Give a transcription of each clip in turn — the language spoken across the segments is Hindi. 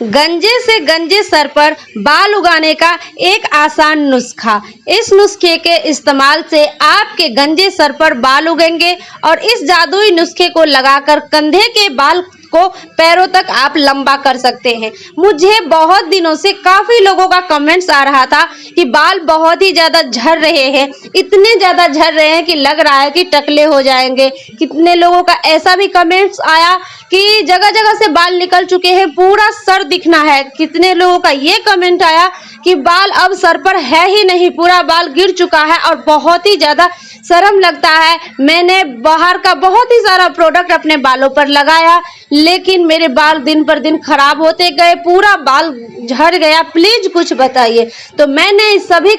गंजे से गंजे सर पर बाल उगाने का एक आसान नुस्खा। इस नुस्खे के इस्तेमाल से आपके गंजे सर पर बाल उगेंगे और इस जादुई नुस्खे को लगाकर कंधे के बाल को पैरों तक आप लंबा कर सकते हैं। मुझे बहुत दिनों से काफी लोगों का कमेंट्स आ रहा था कि बाल बहुत ही ज्यादा झड़ रहे हैं, इतने ज्यादा झड़ रहे हैं कि लग रहा है कि टकले हो जाएंगे। कितने लोगों का ऐसा भी कमेंट्स आया कि जगह जगह से बाल निकल चुके हैं, पूरा सर दिखना है। कितने लोगों का ये कमेंट आया कि बाल अब सर पर है ही नहीं, पूरा बाल गिर चुका है और बहुत ही ज्यादा शर्म लगता है। मैंने बाहर का बहुत ही सारा प्रोडक्ट अपने बालों पर लगाया, लेकिन मेरे बाल दिन पर दिन खराब होते गए, पूरा बाल झड़ गया। प्लीज कुछ बताइए। तो मैंने इस सभी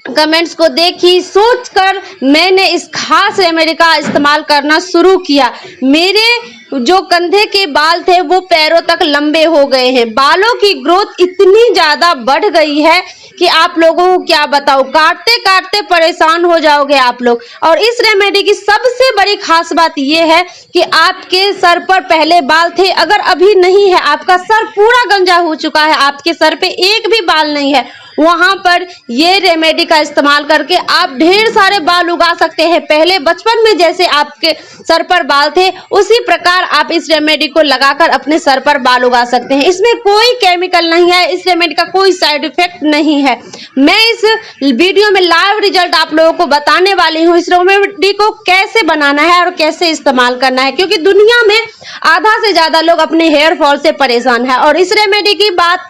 कमेंट्स को देखी, सोचकर मैंने इस खास रेमेडी का इस्तेमाल करना शुरू किया। मेरे जो कंधे के बाल थे वो पैरों तक लंबे हो गए हैं। बालों की ग्रोथ इतनी ज्यादा बढ़ गई है कि आप लोगों को क्या बताऊं, काटते काटते परेशान हो जाओगे आप लोग। और इस रेमेडी की सबसे बड़ी खास बात यह है कि आपके सर पर पहले बाल थे, अगर अभी नहीं है, आपका सर पूरा गंजा हो चुका है, आपके सर पे एक भी बाल नहीं है, वहां पर ये रेमेडी का इस्तेमाल करके आप ढेर सारे बाल उगा सकते हैं। पहले बचपन में जैसे आपके सर पर बाल थे, उसी प्रकार आप इस रेमेडी को लगाकर अपने सर पर बाल उगा सकते हैं। इसमें कोई केमिकल नहीं है, इस रेमेडी का कोई साइड इफेक्ट नहीं है। मैं इस वीडियो में लाइव रिजल्ट आप लोगों को बताने वाली हूँ, इस रेमेडी को कैसे बनाना है और कैसे इस्तेमाल करना है, क्योंकि दुनिया में आधा से ज्यादा लोग अपने हेयर फॉल से परेशान है। और इस रेमेडी की बात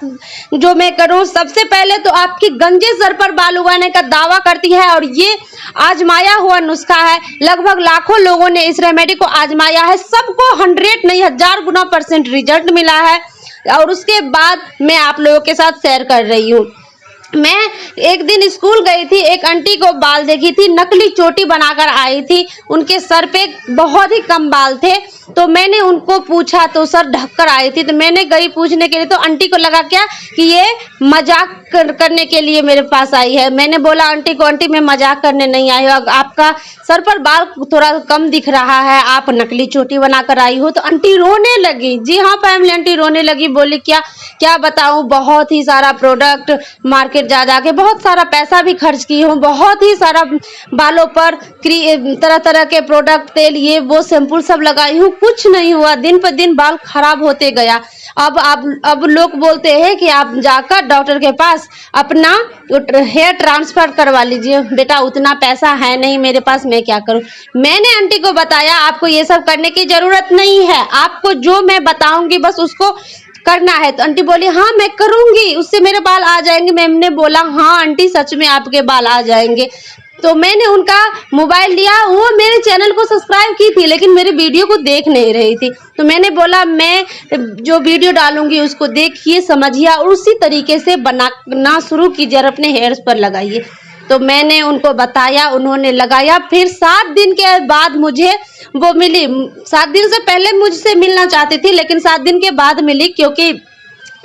जो मैं करूँ, सबसे पहले तो आपकी गंजे सर पर बाल उगाने का दावा करती है और ये आजमाया हुआ नुस्खा है। लगभग लाखों लोगों ने इस रेमेडी को आजमाया है, सबको 100 नहीं 1000 गुना % रिजल्ट मिला है। और उसके बाद मैं आप लोगों के साथ शेयर कर रही हूँ। मैं एक दिन स्कूल गई थी, एक आंटी को बाल देखी थी, नकली चोटी बनाकर आई थी, उनके सर पे बहुत ही कम बाल थे। तो मैंने उनको पूछा तो सर ढककर आई थी, तो मैंने गई पूछने के लिए, तो आंटी को लगा क्या कि ये मजाक करने के लिए मेरे पास आई है। मैंने बोला आंटी को, आंटी मैं मजाक करने नहीं आई हूँ, आपका सर पर बाल थोड़ा कम दिख रहा है, आप नकली चोटी बनाकर आई हो। तो आंटी रोने लगी। जी हाँ फैमिली, आंटी रोने लगी, बोली क्या बताऊँ, बहुत ही सारा प्रोडक्ट मार्केट जा के बहुत सारा पैसा भी खर्च की हूँ, बहुत ही सारा बालों पर तरह तरह के प्रोडक्ट, तेल, ये वो शैम्पू सब लगाई हूँ, कुछ नहीं हुआ। दिन पर दिन बाल खराब होते गया। अब लोग बोलते हैं कि आप जाकर डॉक्टर के पास अपना हेयर ट्रांसफर करवा लीजिए। बेटा उतना पैसा है नहीं मेरे पास, मैं क्या करूं। मैंने आंटी को बताया आपको ये सब करने की जरूरत नहीं है, आपको जो मैं बताऊंगी बस उसको करना है। तो आंटी बोली हाँ मैं करूंगी, उससे मेरे बाल आ जाएंगे। मैंने बोला हाँ आंटी सच में आपके बाल आ जाएंगे। तो मैंने उनका मोबाइल लिया, वो मेरे चैनल को सब्सक्राइब की थी लेकिन मेरे वीडियो को देख नहीं रही थी। तो मैंने बोला मैं जो वीडियो डालूंगी उसको देखिए, समझिए और उसी तरीके से बनाना शुरू कीजिए और अपने हेयर्स पर लगाइए। तो मैंने उनको बताया, उन्होंने लगाया। फिर 7 दिन के बाद मुझे वो मिली। 7 दिन से पहले मुझसे मिलना चाहती थी लेकिन 7 दिन के बाद मिली, क्योंकि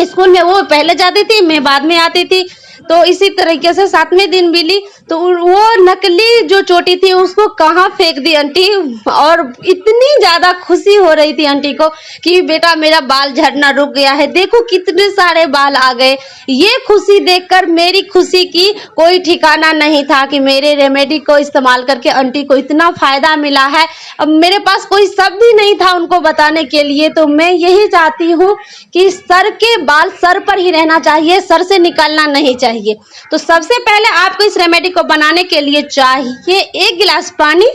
स्कूल में वो पहले जाती थी, मैं बाद में आती थी। तो इसी तरीके से 7वें दिन मिली। तो वो नकली जो चोटी थी उसको कहाँ फेंक दी आंटी, और इतनी ज्यादा खुशी हो रही थी आंटी को कि बेटा मेरा बाल झड़ना रुक गया है, देखो कितने सारे बाल आ गए। ये खुशी देखकर मेरी खुशी की कोई ठिकाना नहीं था कि मेरे रेमेडी को इस्तेमाल करके आंटी को इतना फायदा मिला है। अब मेरे पास कोई शब्द ही नहीं था उनको बताने के लिए। तो मैं यही चाहती हूँ कि सर के बाल सर पर ही रहना चाहिए, सर से निकालना नहीं चाहिए। तो सबसे पहले आपको इस रेमेडी को बनाने के लिए चाहिए 1 गिलास पानी।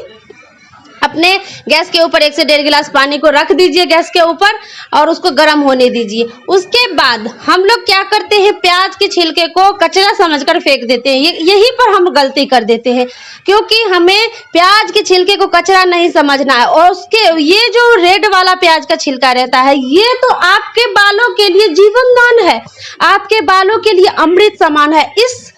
अपने गैस के ऊपर 1 से 1.5 गिलास पानी को रख दीजिए गैस के ऊपर और उसको गर्म होने दीजिए। उसके बाद हम लोग क्या करते हैं, प्याज के छिलके को कचरा समझकर फेंक देते हैं। यही पर हम गलती कर देते हैं, क्योंकि हमें प्याज के छिलके को कचरा नहीं समझना है। और उसके ये जो रेड वाला प्याज का छिलका रहता है, ये तो आपके बालों के लिए जीवन दान है, आपके बालों के लिए अमृत समान है। इस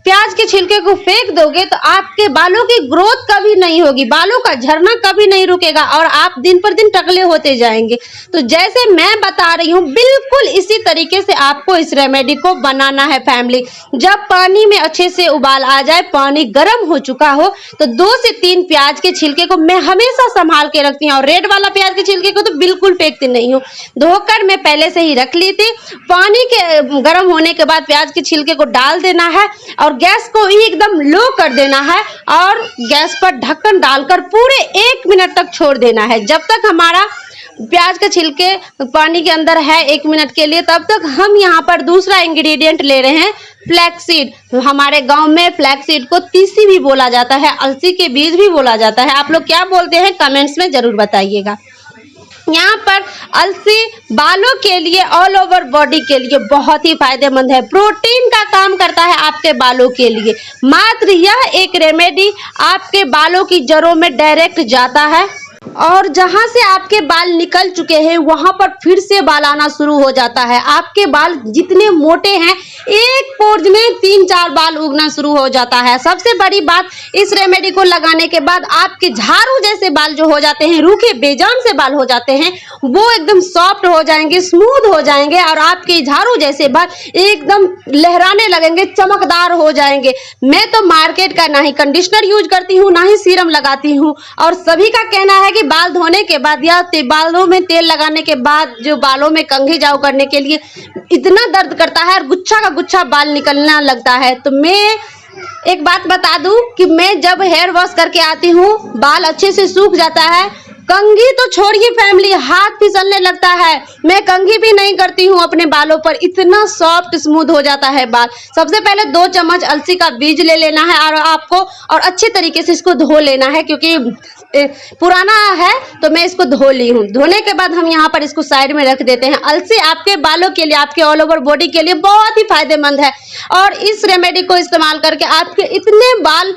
प्याज के छिलके को फेंक दोगे तो आपके बालों की ग्रोथ कभी नहीं होगी, बालों का झड़ना कभी नहीं रुकेगा और आप दिन पर दिन टकले होते जाएंगे। तो जैसे मैं बता रही हूँ बिल्कुल इसी तरीके से आपको इस रेमेडी को बनाना है फैमिली। जब पानी में अच्छे से उबाल आ जाए, पानी गर्म हो चुका हो, तो 2 से 3 प्याज के छिलके को मैं हमेशा संभाल के रखती हूँ और रेड वाला प्याज के छिलके को तो बिल्कुल फेंकती नहीं हूँ, धोकर मैं पहले से ही रख ली थी। पानी के गर्म होने के बाद प्याज के छिलके को डाल देना है और गैस को एकदम लो कर देना है और गैस पर ढक्कन डालकर पूरे 1 मिनट तक छोड़ देना है। जब तक हमारा प्याज के छिलके पानी के अंदर है 1 मिनट के लिए, तब तक हम यहाँ पर दूसरा इंग्रेडिएंट ले रहे हैं फ्लैक्सीड। हमारे गांव में फ्लैक्सीड को तीसी भी बोला जाता है, अलसी के बीज भी बोला जाता है। आप लोग क्या बोलते हैं कमेंट्स में जरूर बताइएगा। यहाँ पर अलसी बालों के लिए, ऑल ओवर बॉडी के लिए बहुत ही फायदेमंद है, प्रोटीन का काम करता है आपके बालों के लिए। मात्र यह एक रेमेडी आपके बालों की जड़ों में डायरेक्ट जाता है और जहां से आपके बाल निकल चुके हैं वहां पर फिर से बाल आना शुरू हो जाता है। आपके बाल जितने मोटे हैं, एक पोर्ज में 3-4 बाल उगना शुरू हो जाता है। सबसे बड़ी बात, इस रेमेडी को लगाने के बाद आपके झाड़ू जैसे बाल जो हो जाते हैं, रूखे बेजान से बाल हो जाते हैं, वो एकदम सॉफ्ट हो जाएंगे, स्मूथ हो जाएंगे और आपके झाड़ू जैसे बाल एकदम लहराने लगेंगे, चमकदार हो जाएंगे। मैं तो मार्केट का ना ही कंडीशनर यूज करती हूँ, ना ही सीरम लगाती हूँ और सभी का कहना है कि बाल धोने के बाद या बालों में तेल लगाने के बाद जो बालों में कंघी जाओ करने के लिए इतना दर्द करता है और गुच्छा का गुच्छा बाल निकलना लगता है। तो मैं एक बात बता दूं कि मैं जब हेयर वॉश करके आती हूँ, बाल अच्छे से सूख जाता है, कंघी तो छोड़िए फैमिली, हाथ फिसलने लगता है। मैं कंघी भी नहीं करती हूँ अपने बालों पर, इतना सॉफ्ट स्मूथ हो जाता है बाल। सबसे पहले 2 चम्मच अलसी का बीज ले लेना है और आपको और अच्छे तरीके से इसको धो लेना है, क्योंकि पुराना है तो मैं इसको धो ली हूँ। धोने के बाद हम यहाँ पर इसको साइड में रख देते हैं। अलसी आपके बालों के लिए, आपके ऑल ओवर बॉडी के लिए बहुत ही फायदेमंद है और इस रेमेडी को इस्तेमाल करके आपके इतने बाल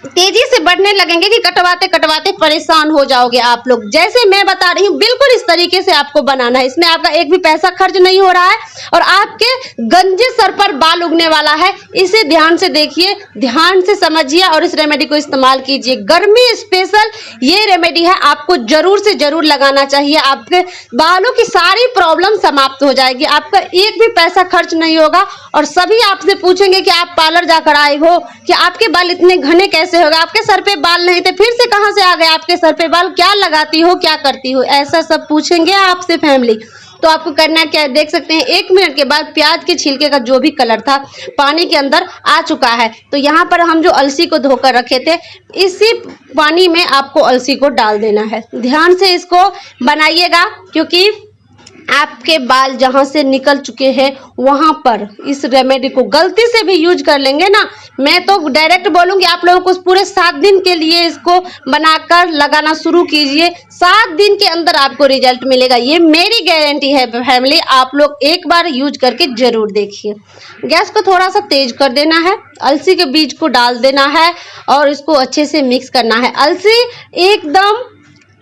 तेजी से बढ़ने लगेंगे कि कटवाते कटवाते परेशान हो जाओगे आप लोग। जैसे मैं बता रही हूँ बिल्कुल इस तरीके से आपको बनाना है। इसमें आपका एक भी पैसा खर्च नहीं हो रहा है और आपके गंजे सर पर बाल उगने वाला है। इसे ध्यान से देखिए, ध्यान से समझिए और इस रेमेडी को इस्तेमाल कीजिए। गर्मी स्पेशल ये रेमेडी है, आपको जरूर से जरूर लगाना चाहिए। आपके बालों की सारी प्रॉब्लम समाप्त हो जाएगी, आपका एक भी पैसा खर्च नहीं होगा। और सभी आपसे पूछेंगे कि आप पार्लर जाकर आए हो, कि आपके बाल इतने घने कैसे होगा, आपके सर पे बाल नहीं थे, फिर से कहां से आ गए आपके सर पे बाल, क्या लगाती हो, क्या करती हो, ऐसा सब पूछेंगे आपसे फैमिली। तो आपको करना क्या है, देख सकते हैं 1 मिनट के बाद प्याज के छिलके का जो भी कलर था पानी के अंदर आ चुका है। तो यहाँ पर हम जो अलसी को धोकर रखे थे, इसी पानी में आपको अलसी को डाल देना है। ध्यान से इसको बनाइएगा, क्योंकि आपके बाल जहां से निकल चुके हैं वहां पर इस रेमेडी को गलती से भी यूज कर लेंगे ना, मैं तो डायरेक्ट बोलूंगी आप लोगों को पूरे 7 दिन के लिए इसको बनाकर लगाना शुरू कीजिए। 7 दिन के अंदर आपको रिजल्ट मिलेगा, ये मेरी गारंटी है फैमिली। आप लोग एक बार यूज करके जरूर देखिए। गैस को थोड़ा सा तेज कर देना है, अलसी के बीज को डाल देना है और इसको अच्छे से मिक्स करना है। अलसी एकदम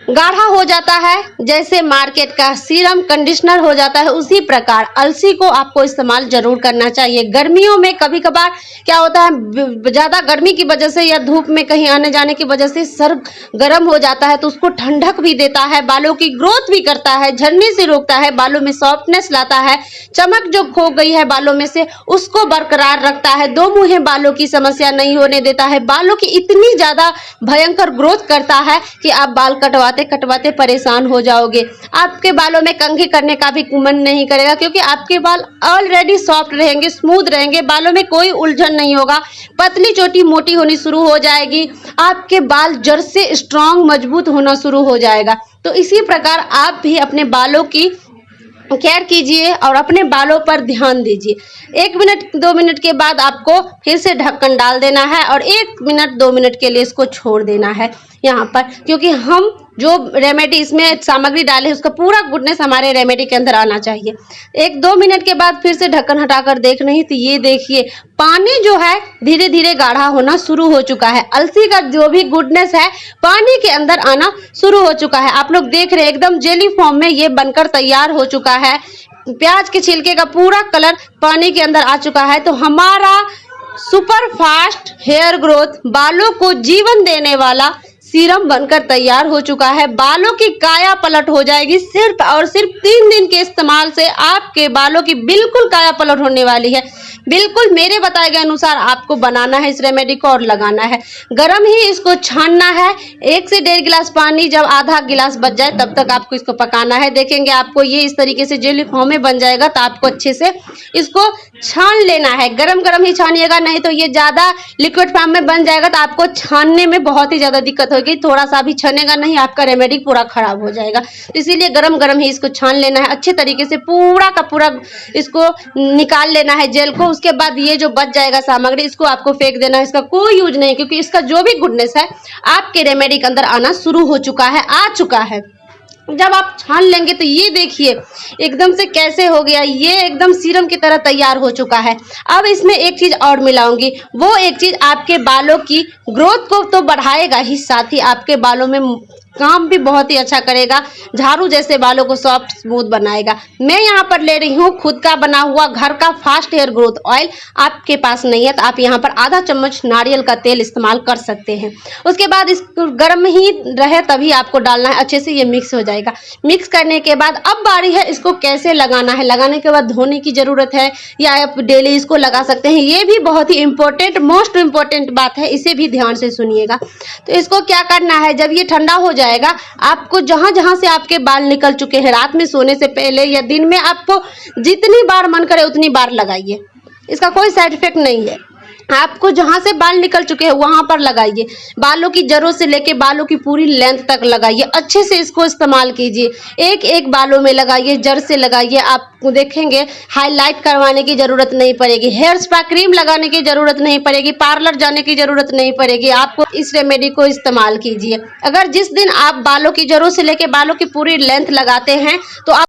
गाढ़ा हो जाता है, जैसे मार्केट का सीरम कंडीशनर हो जाता है, उसी प्रकार अलसी को आपको इस्तेमाल जरूर करना चाहिए। गर्मियों में कभी कभार क्या होता है, ज़्यादा गर्मी की वजह से या धूप में कहीं आने जाने की वजह से सर गर्म हो जाता है, तो उसको ठंडक भी देता है, बालों की ग्रोथ भी करता है, झड़ने से रोकता है, बालों में सॉफ्टनेस लाता है, चमक जो खो गई है बालों में से उसको बरकरार रखता है, 2 मुँहे बालों की समस्या नहीं होने देता है, बालों की इतनी ज़्यादा भयंकर ग्रोथ करता है कि आप बाल कटवाते कटवाते परेशान हो जाओगे। आपके बालों में कंघी करने का भी मन नहीं करेगा, क्योंकि आपके बाल ऑलरेडी सॉफ्ट रहेंगे, स्मूथ रहेंगे, बालों में कोई उलझन नहीं होगा, पतली चोटी मोटी होनी शुरू हो जाएगी, आपके बाल जड़ से स्ट्रांग मजबूत होना शुरू हो जाएगा। तो इसी प्रकार आप भी अपने बालों की केयर कीजिए और अपने बालों पर ध्यान दीजिए। 1 मिनट 2 मिनट के बाद आपको फिर से ढक्कन डाल देना है और 1 मिनट 2 मिनट के लिए इसको छोड़ देना है यहाँ पर, क्योंकि हम जो रेमेडी इसमें सामग्री डाले उसका पूरा गुडनेस हमारे रेमेडी के अंदर आना चाहिए। 1-2 मिनट के बाद फिर से ढक्कन हटाकर देख रही तो ये देखिए पानी जो है धीरे धीरे गाढ़ा होना शुरू हो चुका है। अलसी का जो भी गुडनेस है पानी के अंदर आना शुरू हो चुका है। आप लोग देख रहे हैं एकदम जेली फॉर्म में ये बनकर तैयार हो चुका है। प्याज के छिलके का पूरा कलर पानी के अंदर आ चुका है। तो हमारा सुपर फास्ट हेयर ग्रोथ बालों को जीवन देने वाला सीरम बनकर तैयार हो चुका है। बालों की काया पलट हो जाएगी। सिर्फ और सिर्फ 3 दिन के इस्तेमाल से आपके बालों की बिल्कुल काया पलट होने वाली है। बिल्कुल मेरे बताए गए अनुसार आपको बनाना है इस रेमेडी को और लगाना है। गरम ही इसको छानना है। 1 से 1.5 गिलास पानी, जब आधा गिलास बच जाए तब तक आपको इसको पकाना है। देखेंगे आपको ये इस तरीके से जेली फॉर्म में बन जाएगा, तो आपको अच्छे से इसको छान लेना है। गरम गरम ही छानिएगा, नहीं तो ये ज्यादा लिक्विड फॉर्म में बन जाएगा तो आपको छानने में बहुत ही ज्यादा दिक्कत होगी। थोड़ा सा भी छनेगा नहीं, आपका रेमेडी पूरा खराब हो जाएगा। तो इसीलिए गरम गरम ही इसको छान लेना है। अच्छे तरीके से पूरा का पूरा इसको निकाल लेना है जेल को। उसके बाद ये जो बच जाएगा सामग्री, इसको आपको फेंक देना है। इसका कोई यूज नहीं, क्योंकि इसका जो भी गुडनेस है आपके रेमेडी के अंदर आना शुरू हो चुका है, आ चुका है। जब आप छान लेंगे तो ये देखिए एकदम से कैसे हो गया, ये एकदम सीरम की तरह तैयार हो चुका है। अब इसमें एक चीज और मिलाऊंगी, वो एक चीज आपके बालों की ग्रोथ को तो बढ़ाएगा ही, साथ ही आपके बालों में काम भी बहुत ही अच्छा करेगा। झाड़ू जैसे बालों को सॉफ्ट स्मूथ बनाएगा। मैं यहाँ पर ले रही हूँ खुद का बना हुआ घर का फास्ट हेयर ग्रोथ ऑयल। आपके पास नहीं है तो आप यहाँ पर आधा चम्मच नारियल का तेल इस्तेमाल कर सकते हैं। उसके बाद इस गर्म ही रहे तभी आपको डालना है। अच्छे से ये मिक्स हो जाएगा। मिक्स करने के बाद अब बारी है इसको कैसे लगाना है। लगाने के बाद धोने की जरूरत है, या आप डेली इसको लगा सकते हैं। ये भी बहुत ही इंपॉर्टेंट, मोस्ट इंपॉर्टेंट बात है, इसे भी ध्यान से सुनिएगा। तो इसको क्या करना है, जब ये ठंडा हो जाएगा आपको जहां जहां से आपके बाल निकल चुके हैं, रात में सोने से पहले या दिन में आपको जितनी बार मन करे उतनी बार लगाइए। इसका कोई साइड इफेक्ट नहीं है। आपको जहां से बाल निकल चुके हैं वहां पर लगाइए। बालों की जड़ों से लेके बालों की पूरी लेंथ तक लगाइए। अच्छे से इसको इस्तेमाल कीजिए। एक एक बालों में लगाइए, जड़ से लगाइए। आप देखेंगे हाईलाइट करवाने की जरूरत नहीं पड़ेगी, हेयर स्पा क्रीम लगाने की जरूरत नहीं पड़ेगी, पार्लर जाने की जरूरत नहीं पड़ेगी। आपको इस रेमेडी को इस्तेमाल कीजिए। अगर जिस दिन आप बालों की जड़ों से लेके बालों की पूरी लेंथ लगाते हैं तो आप